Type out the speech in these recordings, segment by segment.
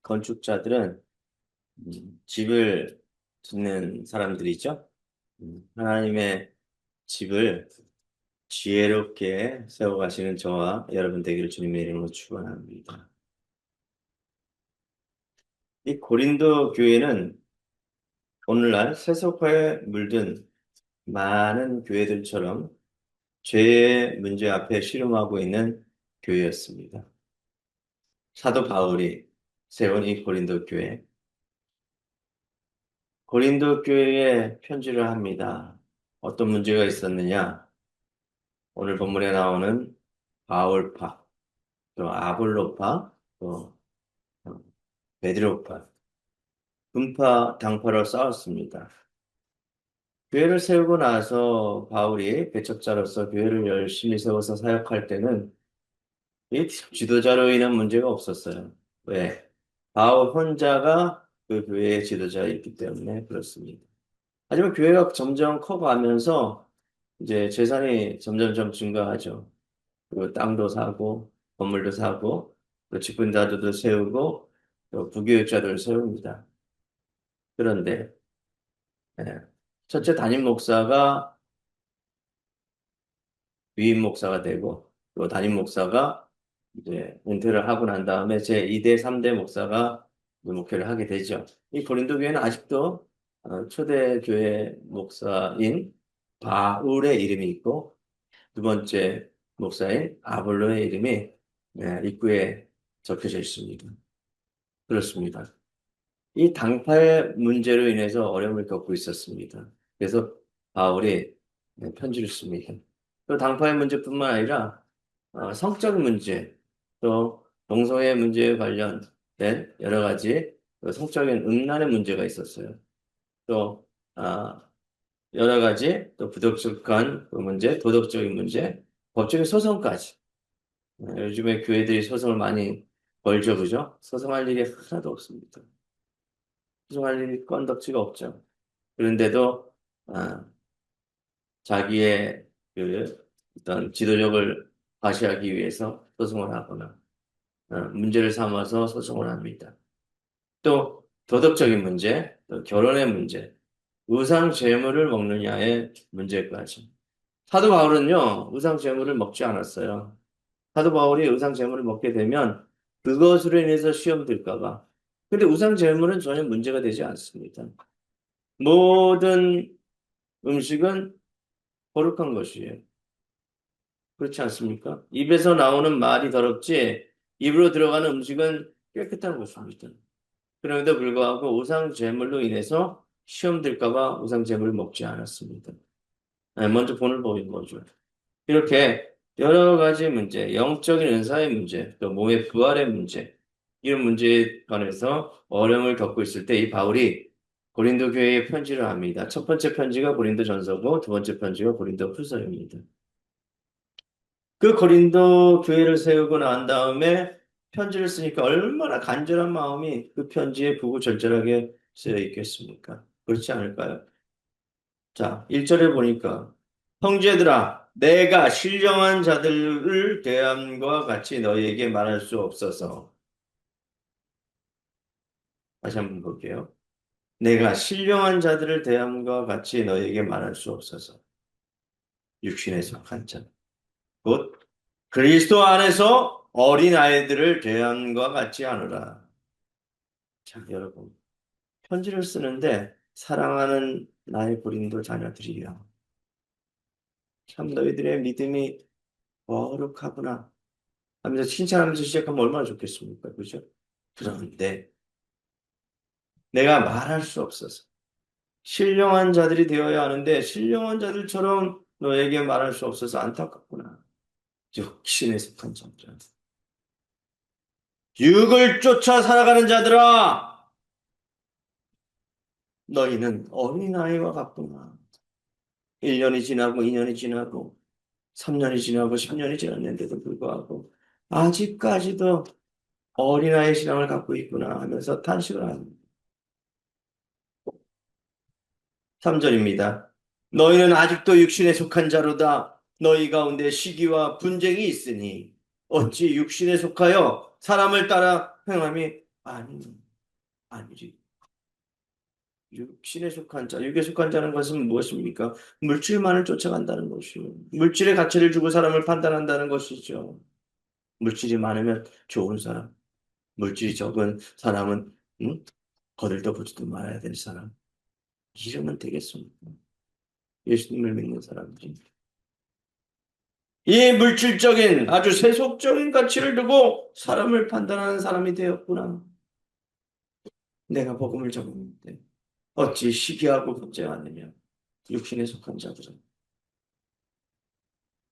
건축자들은 집을 짓는 사람들이죠. 하나님의 집을 지혜롭게 세워가시는 저와 여러분 되기를 주님의 이름으로 축원합니다. 이 고린도 교회는 오늘날 세속화에 물든 많은 교회들처럼 죄의 문제 앞에 씨름하고 있는 교회였습니다. 사도 바울이 세운 이 고린도 교회, 고린도 교회에 편지를 합니다. 어떤 문제가 있었느냐? 오늘 본문에 나오는 바울파, 또 아볼로파, 또 베드로파, 분파, 당파로 싸웠습니다. 교회를 세우고 나서 바울이 개척자로서 교회를 열심히 세워서 사역할 때는 이 지도자로 인한 문제가 없었어요. 왜? 바울 혼자가 그 교회의 지도자였기 때문에 그렇습니다. 하지만 교회가 점점 커가면서 이제 재산이 점점점 증가하죠. 그리고 땅도 사고, 건물도 사고, 또 직분자들도 세우고, 또 부교육자들을 세웁니다. 그런데, 예, 첫째 담임 목사가 위임 목사가 되고, 또 담임 목사가 이제 은퇴를 하고 난 다음에 제2대, 3대 목사가 목회를 하게 되죠. 이 고린도 교회는 아직도 초대 교회 목사인 바울의 이름이 있고, 두 번째 목사인 아볼로의 이름이 입구에 적혀져 있습니다. 그렇습니다. 이 당파의 문제로 인해서 어려움을 겪고 있었습니다. 그래서 바울이 편지를 씁니다. 또 당파의 문제뿐만 아니라 성적 문제, 또 동성애 문제에 관련된 여러 가지 성적인 음란의 문제가 있었어요. 또 여러 가지 또 부도덕한 그 문제, 도덕적인 문제, 법적인 소송까지. 요즘에 교회들이 소송을 많이 걸죠, 그죠? 소송할 일이 하나도 없습니다. 소송할 일이 건덕지가 없죠. 그런데도 아, 자기의 그 어떤 지도력을 과시하기 위해서 소송을 하거나 문제를 삼아서 소송을 합니다. 또 도덕적인 문제, 또 결혼의 문제, 우상 제물을 먹느냐의 문제까지. 사도 바울은요, 우상 제물을 먹지 않았어요. 사도 바울이 우상 제물을 먹게 되면 그것으로 인해서 시험 들까 봐. 근데 우상 제물은 전혀 문제가 되지 않습니다. 모든 음식은 거룩한 것이에요. 그렇지 않습니까? 입에서 나오는 말이 더럽지 입으로 들어가는 음식은 깨끗한 것입니다. 그럼에도 불구하고 우상 제물로 인해서 시험 들까 봐 우상 제물을 먹지 않았습니다. 먼저 본을 보인 거죠. 이렇게 여러 가지 문제, 영적인 은사의 문제, 또 몸의 부활의 문제, 이런 문제에 관해서 어려움을 겪고 있을 때 이 바울이 고린도 교회에 편지를 합니다. 첫 번째 편지가 고린도 전서고 두 번째 편지가 고린도 후서입니다. 그 고린도 교회를 세우고 난 다음에 편지를 쓰니까 얼마나 간절한 마음이 그 편지에 구구절절하게 쓰여 있겠습니까? 그렇지 않을까요? 자, 1절에 보니까 형제들아 내가 신령한 자들을 대함과 같이 너희에게 말할 수 없어서 다시 한번 볼게요. 내가 신령한 자들을 대함과 같이 너희에게 말할 수 없어서 육신에 속한 자, 곧 그리스도 안에서 어린 아이들을 대함과 같이 하노라. 자, 여러분 편지를 쓰는데 사랑하는 나의 고린도 자녀들이여 참 너희들의 믿음이 거룩하구나 하면서 칭찬하면서 시작하면 얼마나 좋겠습니까? 그죠? 그런데 내가 말할 수 없어서 신령한 자들이 되어야 하는데 신령한 자들처럼 너에게 말할 수 없어서 안타깝구나. 육신에 속한 자들. 육을 쫓아 살아가는 자들아 너희는 어린아이와 같구나. 1년이 지나고 2년이 지나고 3년이 지나고 10년이 지났는데도 불구하고 아직까지도 어린아이 신앙을 갖고 있구나 하면서 탄식을 합니다. 3절입니다. 너희는 아직도 육신에 속한 자로다. 너희 가운데 시기와 분쟁이 있으니 어찌 육신에 속하여 사람을 따라 행함이 아니, 아니지. 육신에 속한 자, 육에 속한 자는 것은 무엇입니까? 물질만을 쫓아간다는 것이요. 물질의 가치를 주고 사람을 판단한다는 것이죠. 물질이 많으면 좋은 사람, 물질이 적은 사람은 거들떠보지도 말아야 될 사람. 이러면 되겠습니까? 예수님을 믿는 사람들이. 이 물질적인 아주 세속적인 가치를 두고 사람을 판단하는 사람이 되었구나. 내가 복음을 전했는데 어찌 시기하고 분쟁하느냐. 육신에 속한 자들은.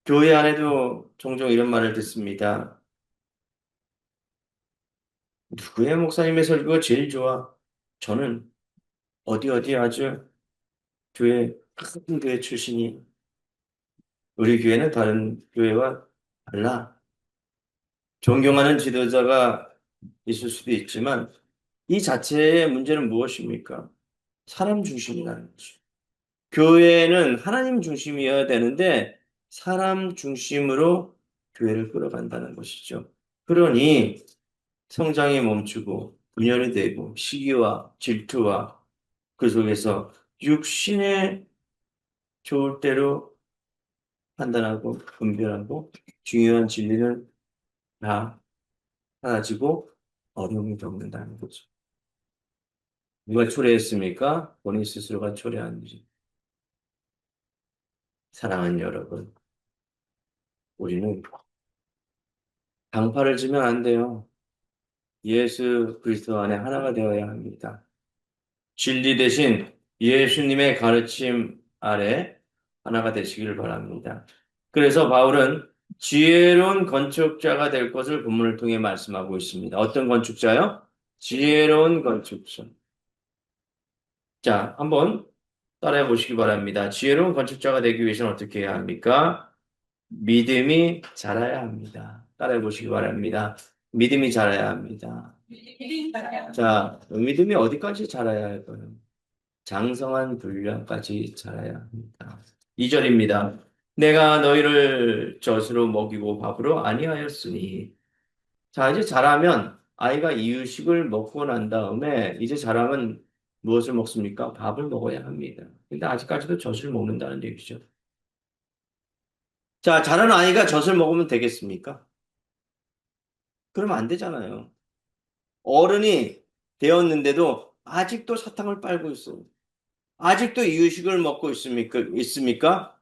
교회 안에도 종종 이런 말을 듣습니다. 누구의 목사님의 설교가 제일 좋아? 저는 어디 어디 아주 교회 큰 교회 출신이 우리 교회는 다른 교회와 달라. 존경하는 지도자가 있을 수도 있지만 이 자체의 문제는 무엇입니까? 사람 중심이라는 거죠. 교회는 하나님 중심이어야 되는데 사람 중심으로 교회를 끌어간다는 것이죠. 그러니 성장이 멈추고 분열이 되고 시기와 질투와 그 속에서 육신의 좋을 대로 판단하고 분별하고 중요한 진리는 다 사라지고 어려움이 겪는다는 거죠. 누가 초래했습니까? 본인 스스로가 초래한 일이. 사랑하는 여러분, 우리는 당파를 지면 안 돼요. 예수 그리스도 안에 하나가 되어야 합니다. 진리 대신 예수님의 가르침 아래 하나가 되시기를 바랍니다. 그래서 바울은 지혜로운 건축자가 될 것을 본문을 통해 말씀하고 있습니다. 어떤 건축자요? 지혜로운 건축자. 자, 한번 따라해 보시기 바랍니다. 지혜로운 건축자가 되기 위해서는 어떻게 해야 합니까? 믿음이 자라야 합니다. 따라해 보시기 바랍니다. 믿음이 자라야 합니다. 자, 믿음이 어디까지 자라야 할까요? 장성한 분량까지 자라야 합니다. 2절입니다. 내가 너희를 젖으로 먹이고 밥으로 아니하였으니. 자, 이제 자라면 아이가 이유식을 먹고 난 다음에 이제 자라면 무엇을 먹습니까? 밥을 먹어야 합니다. 근데 아직까지도 젖을 먹는다는 얘기죠. 자, 자라는 아이가 젖을 먹으면 되겠습니까? 그러면 안 되잖아요. 어른이 되었는데도 아직도 사탕을 빨고 있어요. 아직도 이유식을 먹고 있습니까?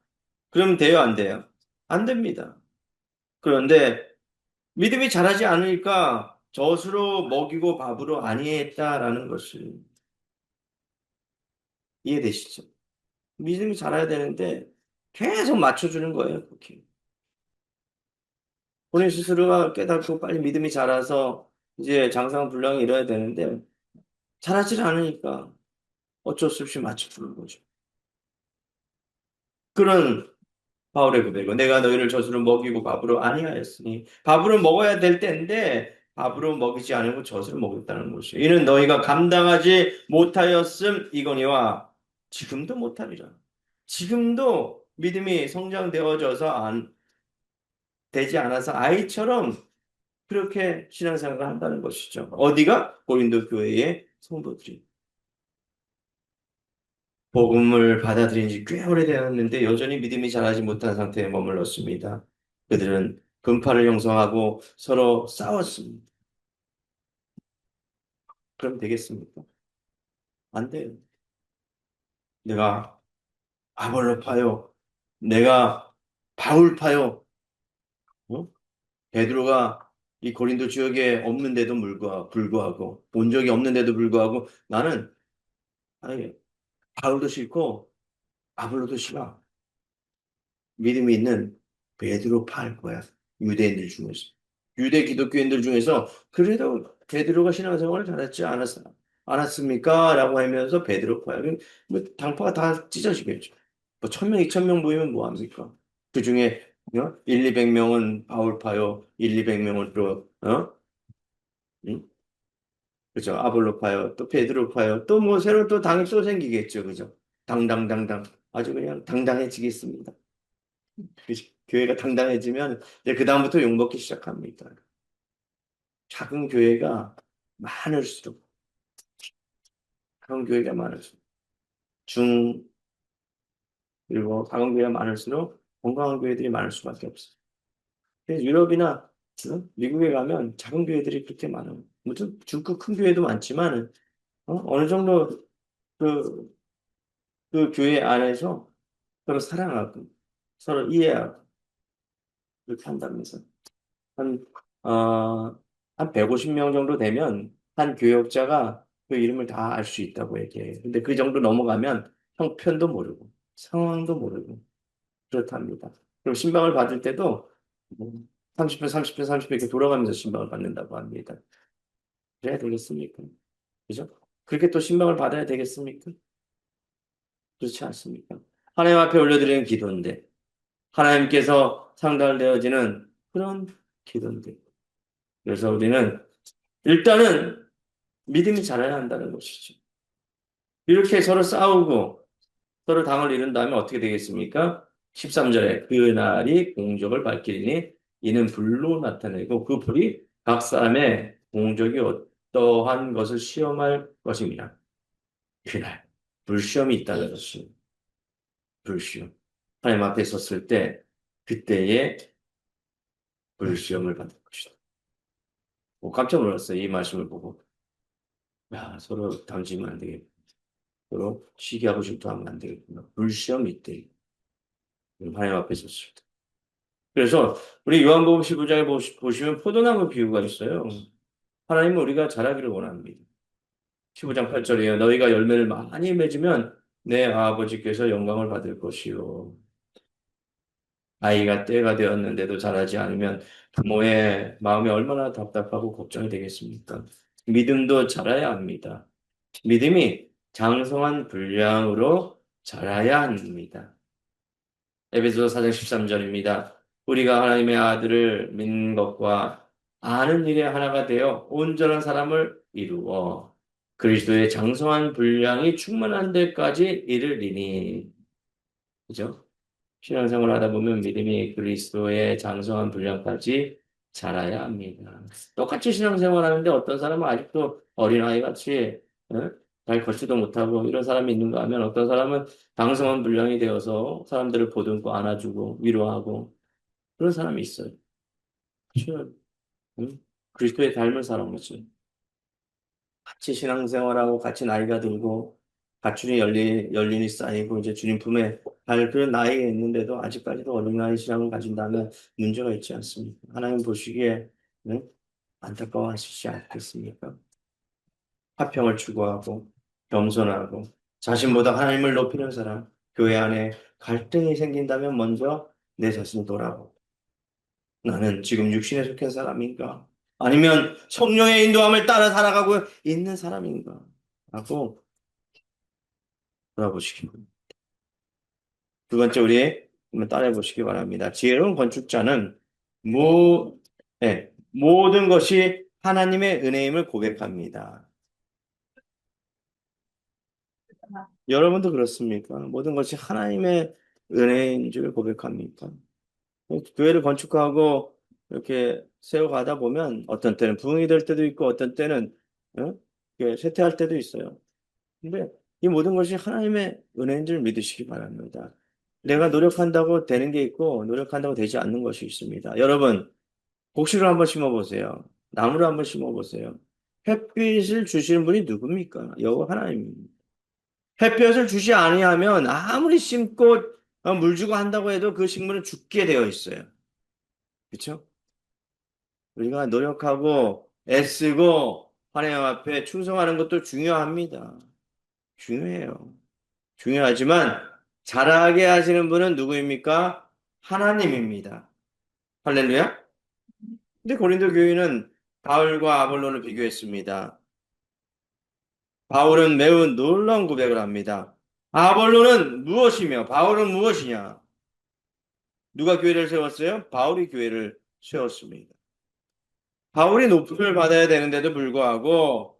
그러면 돼요, 안 돼요? 안 됩니다. 그런데 믿음이 자라지 않으니까 젖으로 먹이고 밥으로 아니했다라는 것을 이해되시죠? 믿음이 자라야 되는데 계속 맞춰주는 거예요, 그렇게. 본인 스스로가 깨닫고 빨리 믿음이 자라서 이제 장상분량이 이뤄야 되는데 자라질 않으니까 어쩔 수 없이 맞춰주는 거죠. 그런 바울의 고백은 내가 너희를 젖으로 먹이고 밥으로 아니하였으니 밥으로 먹어야 될 때인데 밥으로 먹이지 않고 젖으로 먹였다는 것이요. 이는 너희가 감당하지 못하였음 이거니와 지금도 못하리라. 지금도 믿음이 성장되어져서 되지 않아서 아이처럼 그렇게 신앙생활을 한다는 것이죠. 어디가? 고린도 교회의 성도들이. 복음을 받아들인 지 꽤 오래되었는데 여전히 믿음이 자라지 못한 상태에 머물렀습니다. 그들은 분파를 형성하고 서로 싸웠습니다. 그럼 되겠습니까? 안 돼요. 내가 아볼로파요. 내가 바울파요. 어? 베드로가 이 고린도 지역에 없는데도 불구하고 온 적이 없는데도 불구하고 나는 아니, 바울도 싫고 아볼로도 싫어. 믿음이 있는 베드로파 할 거야. 유대인들 중에서. 유대 기독교인들 중에서 그래도 베드로가 신앙생활을 잘했지 않았습니까? 라고 하면서 베드로파야. 뭐 당파가 다 찢어지겠죠. 뭐 1,000명, 2,000명 모이면 뭐 합니까? 그 중에 1, 200명은 바울파요. 1, 200명은 또 응? 그죠? 아볼로파요. 또 베드로파요. 또 뭐 새로 또 당이 또 생기겠죠. 그죠? 당당당당. 아주 그냥 당당해지겠습니다. 교회가 당당해지면 이제 그다음부터 욕먹기 시작합니다. 작은 교회가 많을수록, 작은 교회가 많을수록, 중, 그리고 작은 교회가 많을수록 건강한 교회들이 많을 수밖에 없어요. 그래서 유럽이나 미국에 가면 작은 교회들이 그렇게 많아요. 무슨 중급 큰 교회도 많지만 어느 정도 그, 그 교회 안에서 서로 사랑하고 서로 이해하고 그렇게 한다면서 한, 어, 한 150명 정도 되면 한 교역자가 그 이름을 다 알 수 있다고 얘기해요. 근데 그 정도 넘어가면 형편도 모르고 상황도 모르고 그렇답니다. 그리고 신방을 받을 때도 뭐 30분, 30분, 30분 이렇게 돌아가면서 신방을 받는다고 합니다. 그래야 되겠습니까? 그죠? 그렇게 또 신방을 받아야 되겠습니까? 그렇지 않습니까? 하나님 앞에 올려드리는 기도인데, 하나님께서 상달되어지는 그런 기도인데. 그래서 우리는 일단은 믿음이 자라야 한다는 것이죠. 이렇게 서로 싸우고 서로 당을 이룬 다음에 어떻게 되겠습니까? 13절에 그날이 공적을 밝히리니 이는 불로 나타내고 그 불이 각 사람의 공적이 어떠한 것을 시험할 것입니다. 그날 불시험이 있다는 것이 불시험. 하나님 앞에 섰을 때 그때의 불시험을 받는 것이다. 깜짝 놀랐어요. 이 말씀을 보고. 야, 서로 던지면 안 되겠구나. 서로 시기하고 질투하면 안 되겠구나. 불시험이 있대. 하나님 앞에 섰을 때. 그래서 우리 요한복음 15장에 보시면 포도나무 비유가 있어요. 하나님은 우리가 자라기를 원합니다. 15장 8절이에요. 너희가 열매를 많이 맺으면 내 아버지께서 영광을 받을 것이요. 아이가 때가 되었는데도 자라지 않으면 부모의 마음이 얼마나 답답하고 걱정이 되겠습니까? 믿음도 자라야 합니다. 믿음이 장성한 분량으로 자라야 합니다. 에베소서 4장 13절입니다. 우리가 하나님의 아들을 믿는 것과 아는 일에 하나가 되어 온전한 사람을 이루어 그리스도의 장성한 분량이 충만한 데까지 이르리니. 그죠? 신앙생활 하다 보면 믿음이 그리스도의 장성한 분량까지 자라야 합니다. 똑같이 신앙생활 하는데 어떤 사람은 아직도 어린아이 같이 잘 걷지도 못하고 이런 사람이 있는가 하면 어떤 사람은 장성한 분량이 되어서 사람들을 보듬고 안아주고 위로하고 그런 사람이 있어요. 그렇죠? 그리스도의 닮은 사람이죠. 같이 신앙생활하고 같이 나이가 들고 가출이 열린이 쌓이고 이제 주님 품에 갈 그런 나이에 있는데도 아직까지도 어린아이 신앙을 가진다면 문제가 있지 않습니까? 하나님 보시기에 안타까워하시지 않겠습니까? 화평을 추구하고 겸손하고 자신보다 하나님을 높이는 사람, 교회 안에 갈등이 생긴다면 먼저 내 자신을 돌아보고 나는 지금 육신에 속한 사람인가? 아니면 성령의 인도함을 따라 살아가고 있는 사람인가? 라고 돌아보시기 바랍니다. 두 번째, 우리 한번 따라해 보시기 바랍니다. 지혜로운 건축자는 모든 것이 하나님의 은혜임을 고백합니다. 여러분도 그렇습니까? 모든 것이 하나님의 은혜인 줄 고백합니까? 교회를 건축하고 이렇게 세워가다 보면 어떤 때는 부흥이 될 때도 있고 어떤 때는 이렇게 쇠퇴할 때도 있어요. 근데 이 모든 것이 하나님의 은혜인 줄 믿으시기 바랍니다. 내가 노력한다고 되는 게 있고 노력한다고 되지 않는 것이 있습니다. 여러분, 곡식을 한번 심어보세요. 나무를 한번 심어보세요. 햇빛을 주시는 분이 누굽니까? 여호와 하나님입니다. 햇볕을 주지 아니하면 아무리 심고 물 주고 한다고 해도 그 식물은 죽게 되어 있어요. 그렇죠? 우리가 노력하고 애쓰고 하나님 앞에 충성하는 것도 중요합니다. 중요해요. 중요하지만 잘하게 하시는 분은 누구입니까? 하나님입니다. 할렐루야. 근데 고린도 교회는 바울과 아볼로를 비교했습니다. 바울은 매우 놀라운 고백을 합니다. 아볼로는 무엇이며 바울은 무엇이냐? 누가 교회를 세웠어요? 바울이 교회를 세웠습니다. 바울이 높임을 받아야 되는데도 불구하고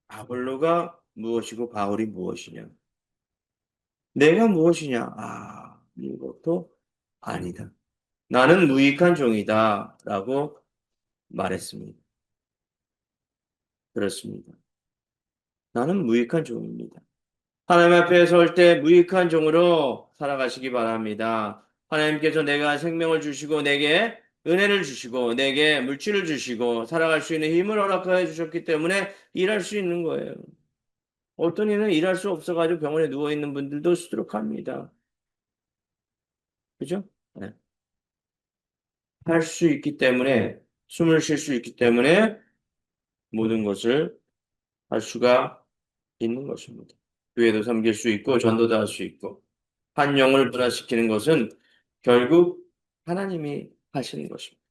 아볼로가 무엇이고 바울이 무엇이냐? 내가 무엇이냐? 이것도 아니다. 나는 무익한 종이다. 라고 말했습니다. 그렇습니다. 나는 무익한 종입니다. 하나님 앞에 설 때 무익한 종으로 살아가시기 바랍니다. 하나님께서 내가 생명을 주시고 내게 은혜를 주시고 내게 물질을 주시고 살아갈 수 있는 힘을 허락하여 주셨기 때문에 일할 수 있는 거예요. 어떤 이는 일할 수 없어가지고 병원에 누워있는 분들도 수두룩합니다. 그죠? 네. 할 수 있기 때문에, 숨을 쉴 수 있기 때문에 모든 것을 할 수가 있는 것입니다. 교회도 섬길 수 있고, 전도도 할 수 있고, 한 영을 변화시키는 것은 결국 하나님이 하시는 것입니다.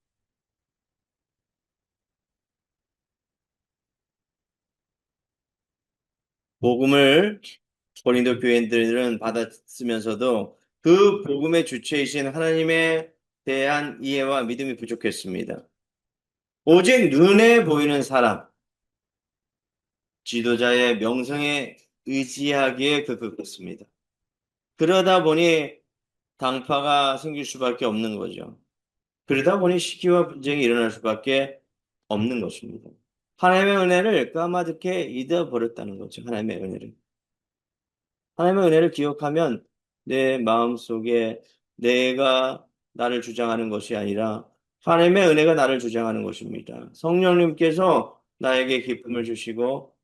복음을 고린도 교인들은 받았으면서도 그 복음의 주체이신 하나님에 대한 이해와 믿음이 부족했습니다. 오직 눈에 보이는 사람, 지도자의 명성에 의지하기에 급급했습니다. 그러다 보니 당파가 생길 수밖에 없는 거죠. 그러다 보니 시기와 분쟁이 일어날 수밖에 없는 것입니다. 하나님의 은혜를 까마득히 잊어버렸다는 거죠. 하나님의 은혜를. 하나님의 은혜를 기억하면 내 마음속에 내가 나를 주장하는 것이 아니라 하나님의 은혜가 나를 주장하는 것입니다. 성령님께서 나에게 기쁨을 주시고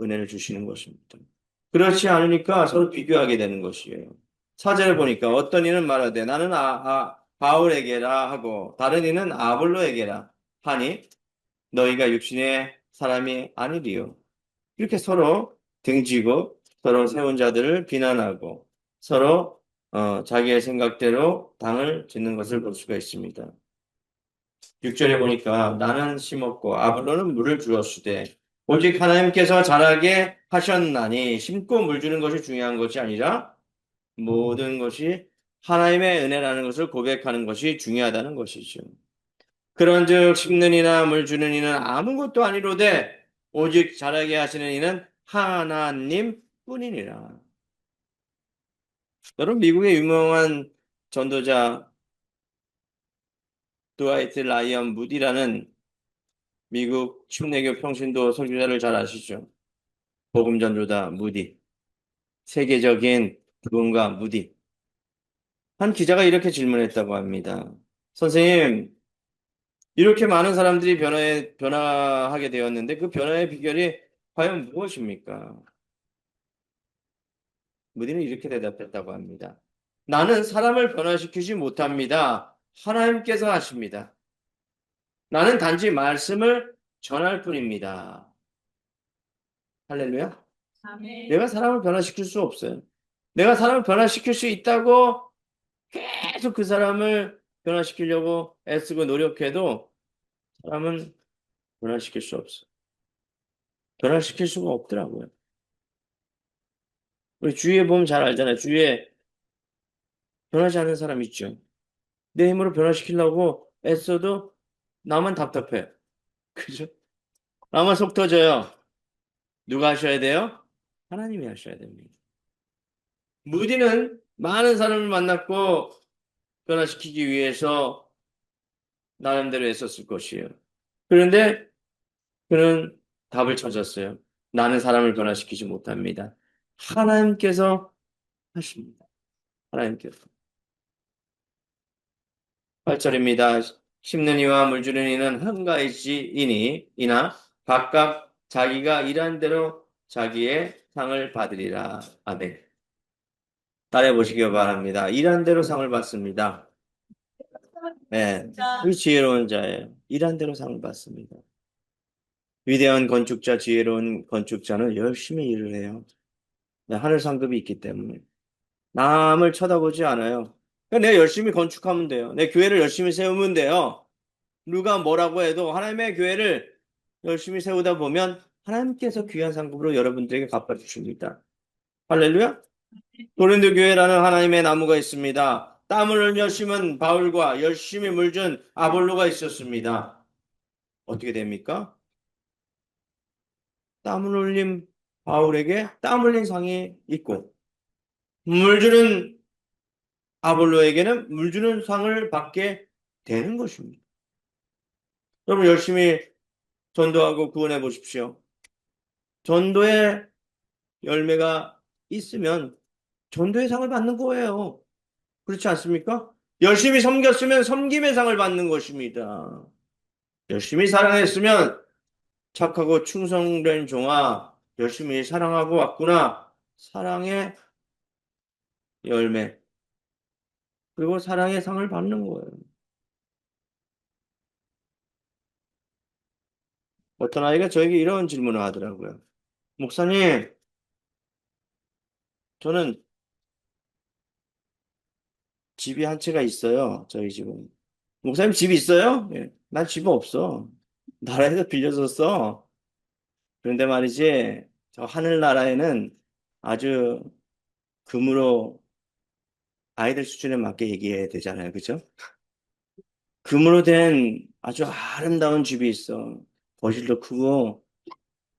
은혜를 주시는 것입니다. 그렇지 않으니까 서로 비교하게 되는 것이에요. 사절을 보니까 어떤 이는 말하되 나는 바울에게라 하고 다른 이는 아볼로에게라 하니 너희가 육신의 사람이 아니리요. 이렇게 서로 등지고 서로 세운 자들을 비난하고 서로 자기의 생각대로 당을 짓는 것을 볼 수가 있습니다. 6절에 보니까 나는 심었고 아볼로는 물을 주었으되 오직 하나님께서 자라게 하셨나니 심고 물 주는 것이 중요한 것이 아니라 모든 것이 하나님의 은혜라는 것을 고백하는 것이 중요하다는 것이죠. 그런즉 심는 이나 물 주는 이는 아무것도 아니로되 오직 자라게 하시는 이는 하나님 뿐이니라. 여러분 미국의 유명한 전도자 드와이트 라이언 무디라는 미국 침례교 평신도 설교자를 잘 아시죠? 복음 전도자 무디. 세계적인 그분과 무디. 한 기자가 이렇게 질문했다고 합니다. 선생님, 이렇게 많은 사람들이 변화하게 되었는데 그 변화의 비결이 과연 무엇입니까? 무디는 이렇게 대답했다고 합니다. 나는 사람을 변화시키지 못합니다. 하나님께서 하십니다. 나는 단지 말씀을 전할 뿐입니다. 할렐루야. 내가 사람을 변화시킬 수 없어요. 내가 사람을 변화시킬 수 있다고 계속 그 사람을 변화시키려고 애쓰고 노력해도 사람은 변화시킬 수 없어요. 변화시킬 수가 없더라고요. 우리 주위에 보면 잘 알잖아요. 주위에 변하지 않는 사람 있죠. 내 힘으로 변화시키려고 애써도 나만 답답해. 그죠? 나만 속 터져요. 누가 하셔야 돼요? 하나님이 하셔야 됩니다. 무디는 많은 사람을 만났고 변화시키기 위해서 나름대로 애썼을 것이에요. 그런데 그는 답을 찾았어요. 나는 사람을 변화시키지 못합니다. 하나님께서 하십니다. 하나님께서. 8절입니다. 심는 이와 물 주는 이는 한가지이니 이나 각각 자기가 일한 대로 자기의 상을 받으리라. 아멘. 따라해 보시기 바랍니다. 일한 대로 상을 받습니다. 네, 이 지혜로운 자예요. 일한 대로 상을 받습니다. 위대한 건축자, 지혜로운 건축자는 열심히 일을 해요. 네, 하늘 상급이 있기 때문에. 남을 쳐다보지 않아요. 그냥 내가 열심히 건축하면 돼요. 내 교회를 열심히 세우면 돼요. 누가 뭐라고 해도 하나님의 교회를 열심히 세우다 보면 하나님께서 귀한 상급으로 여러분들에게 갚아주십니다. 할렐루야. 고린도 교회라는 하나님의 나무가 있습니다. 땀을 흘려 심은 바울과 열심히 물준 아볼로가 있었습니다. 어떻게 됩니까? 땀을 흘린 바울에게 땀 흘린 상이 있고 물주는 아볼로에게는 물주는 상을 받게 되는 것입니다. 여러분 열심히 전도하고 구원해 보십시오. 전도의 열매가 있으면 전도의 상을 받는 거예요. 그렇지 않습니까? 열심히 섬겼으면 섬김의 상을 받는 것입니다. 열심히 사랑했으면 착하고 충성된 종아, 열심히 사랑하고 왔구나. 사랑의 열매, 그리고 사랑의 상을 받는 거예요. 어떤 아이가 저에게 이런 질문을 하더라고요. 목사님, 저는 집이 한 채가 있어요. 저희 집은. 목사님 집 있어요? 예. 난 집 없어. 나라에서 빌려서 써. 그런데 말이지, 저 하늘나라에는 아주 금으로 아이들 수준에 맞게 얘기해야 되잖아요. 그죠? 금으로 된 아주 아름다운 집이 있어. 거실도 크고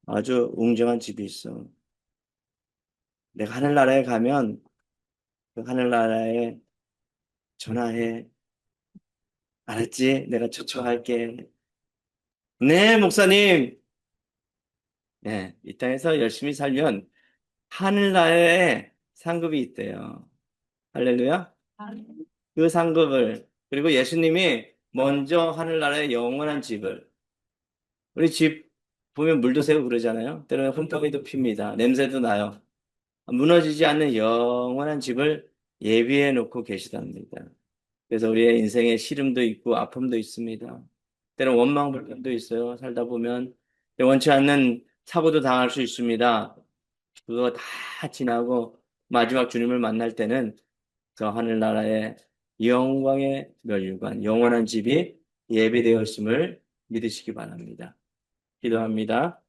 아주 웅장한 집이 있어. 내가 하늘나라에 가면 그 하늘나라에 전화해. 알았지? 내가 초청할게. 네, 목사님. 네, 이 땅에서 열심히 살면 하늘나라에 상급이 있대요. 할렐루야. 그 상급을, 그리고 예수님이 먼저 하늘나라의 영원한 집을, 우리 집 보면 물도 새고 그러잖아요. 때로는 흠뻑이도 핍니다. 냄새도 나요. 무너지지 않는 영원한 집을 예비해 놓고 계시답니다. 그래서 우리의 인생에 시름도 있고 아픔도 있습니다. 때로는 원망불평도 있어요. 살다 보면 원치 않는 사고도 당할 수 있습니다. 그거 다 지나고 마지막 주님을 만날 때는 저 하늘나라의 영광의 멸류관, 영원한 집이 예비되었음을 믿으시기 바랍니다. 기도합니다.